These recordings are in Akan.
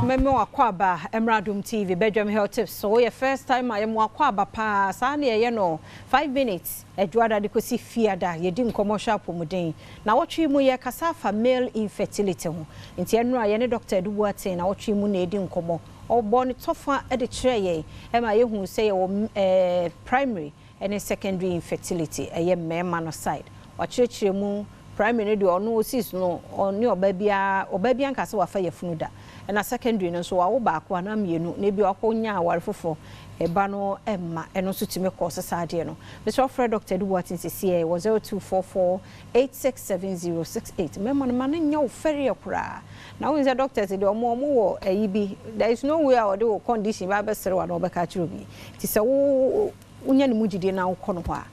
meme wakwaba Adom TV bedroom health tips. So your first time I am wakwaba pa sane ye no 5 minutes edwada de kosi fiada ye di commercial pomuden. Na wotwe mu ye kasa fa male infertility ho. Nti eno ye ne doctor du boaten na wotwe mu na edi nkomo. Obo ne tofa e de kire ye e ma ye hu say ye primary and secondary infertility ye mema no side. Wachire mu primary do ono osis no oni obabia nkase wa fa yefunu da na secondary no so wa wo ba ko na mienu na bi akonya aware fofo eba no emma eno so time course saade no Mr. Alfred Dr. Duwatin CCA was 0244867068 memma no man nya wo fere yakura na wo nze doctors de omo wo ayi bi there is no way or the condition ba be sere wa no be ka chiro bi ti se wo unya ne mugide na wo kono ho a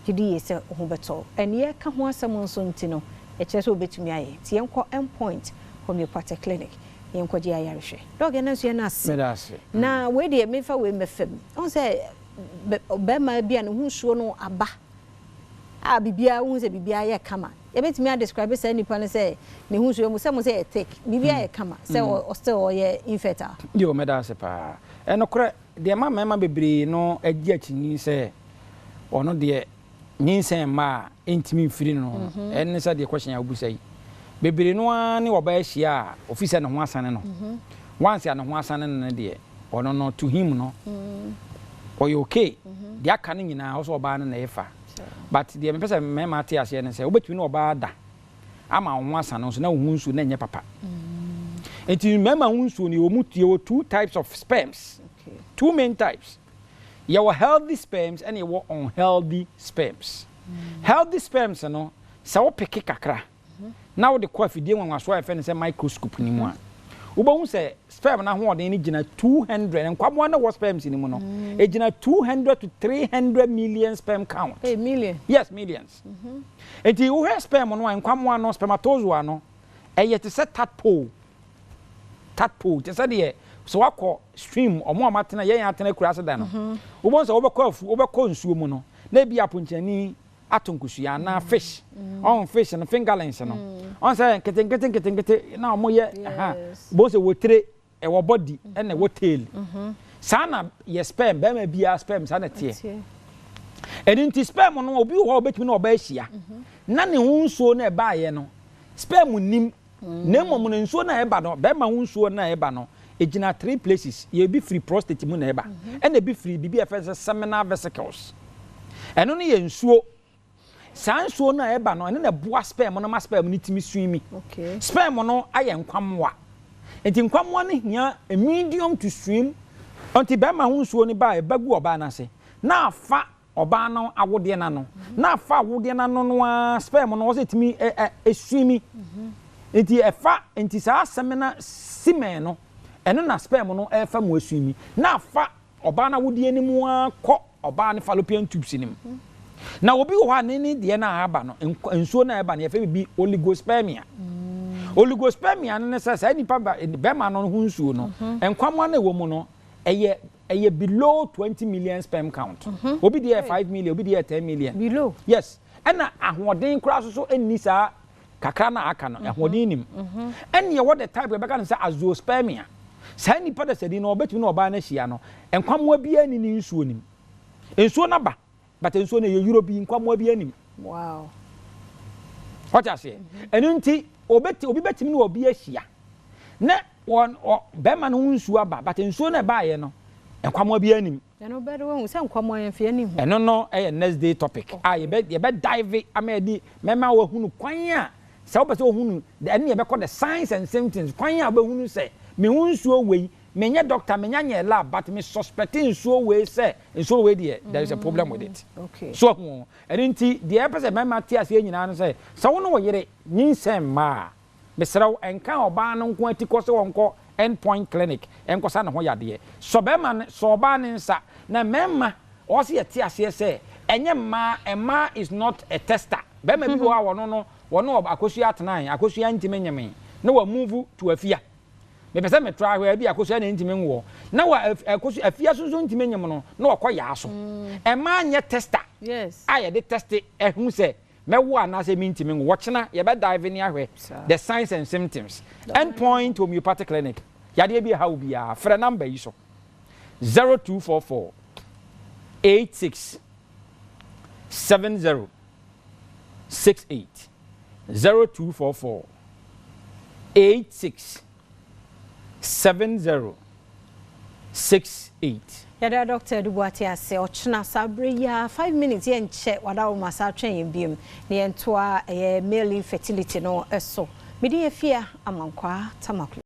Kidi yese ho beto ene ka ho asem nso ntino e kire so betumi aye ti enko endpoint Homeopathic clinic yenko je ayarehwe dog na so na as na we de me fa we mefem on say be ma bia ne hunsuo no aba a bibia hu se bibia ye kama ye betumi a describe say nipa ne say ne hunsuo mu say mo say take bibia ye kama say o still ye infertile yo me da se pa eno kore de ma bebre no agi akini say ono de nyinsen ma intimi mfiri no enne sa de question ya obusai bebere no ani oba ahia officer ne ho asane no once ya ne ho asane no de ono no to him no oy okay de aka ne nyina also oba ne na efa but de me pese me ma te ase ne se obetumi no oba da ama ho asane so na hunsu na nye papa enti me ma hunsu ni omutue wo two types of sperms two main types. You have healthy sperms and you have unhealthy sperms. Healthy sperms, no, so pick kakra. Now the coffee one was why I say microscope ni mo. Uba say sperm na ho de ni gina 200 and kwam one was sperms ni mo no. E gina 200 to 300 million sperm count. Hey, million. Yes, millions. Enti you have sperm no and kwam one no spermatozoa no. E yet say tadpole. Tadpole, te say de so wakọ stream omo amatena ye atena kurase da no wo so obekọ nsuo mu no na bi aponchani atonkusua na fish on fish and fingerlings no on say kete na omo ye bo se wotre e wo body and wo tail sana ye sperm be ma bia sperm sana tie edinti sperm no obi ho obetumi na oba ahia na ne hunsuo na e ba ye no sperm nim na mmom ne nsuo na e ba no be ma hunsuo na e ba no ejina 3 places ye be free prostate mu na eba and e be free bibi efense seminal vesicles eno ne ye nsuo san nsuo na eba no ene na boa sperm no ma sperm ni timi swimi okay sperm no aye nkwamwa enti nkwamwa ne hia a medium to swim until be ma hu nsuo ni ba e bagu oba na se na afa oba no awode na no na afa awode na no no sperm no wo se timi swimi enti efa enti sa seminal semen no eno na sperm no efa mu asumi na afa oba na wodie ni mu akọ oba ne fallopian tubes nim na obi wo ha ne de na aba no ensuo na eba na efa bi oligospermia oligospermia ne sa nipa be ma no hu nsuo no enkwamwa na ewo mu no eye below 20 million sperm count obi de 5 million obi de 10 million below yes ena ahoden kura so enni sa kakra na aka no ahoden nim ene what the type we be kan say azoospermia sai nipa da sedi no obetumi no oba na hia no enkwamwa bia ni nsuo nim ensuo na ba but ensuo na ye Europe enkwamwa bia nim wow what I say enunti obi betimi no obi ahia na won be ma no nsuo aba but ensuo na ba ye no enkwamwa bia nim eno be do hu se enkwamwa ye fie ni hu eno no next day topic ye be dive amedi mema wo hunu kwan a se wo pese wo hunu ene ye be call the signs and symptoms kwan a be hunu se me hunsuo wei menye doctor menye lab but me suspecting nsuo wei say nsuo wei there is a problem with it okay so enti the person my Matthias ye nyina no say so wo no yere nyinsem ma mesraw enka oba no nko atiko se wonko endpoint clinic enko sa ne ho yade so be ma so oba ne nsa na memma o se yete ase say enye ma is not a tester be ma bi wo no akosua atenan akosua ntimenyeme na wa move to afia me pese me try where bi akosua na ntime nwo na wa akosua afia sunsun ntime nyem no na wakoya aso e ma nye tester yes aye de test ehun se me wo anase mi ntime nwo chena ye be dive ni ahwe the signs and symptoms endpoint Homeopathic clinic yade bi ha wo bia frɛ number yi so 0244 86 70 68 0244 86 70 68. Yada Dr. Dubuati ase ochna sabre ya 5 minutes yen che wada wo masa twen yen biem ne yen toa male infertility no eso mede afia amankwa tamaklo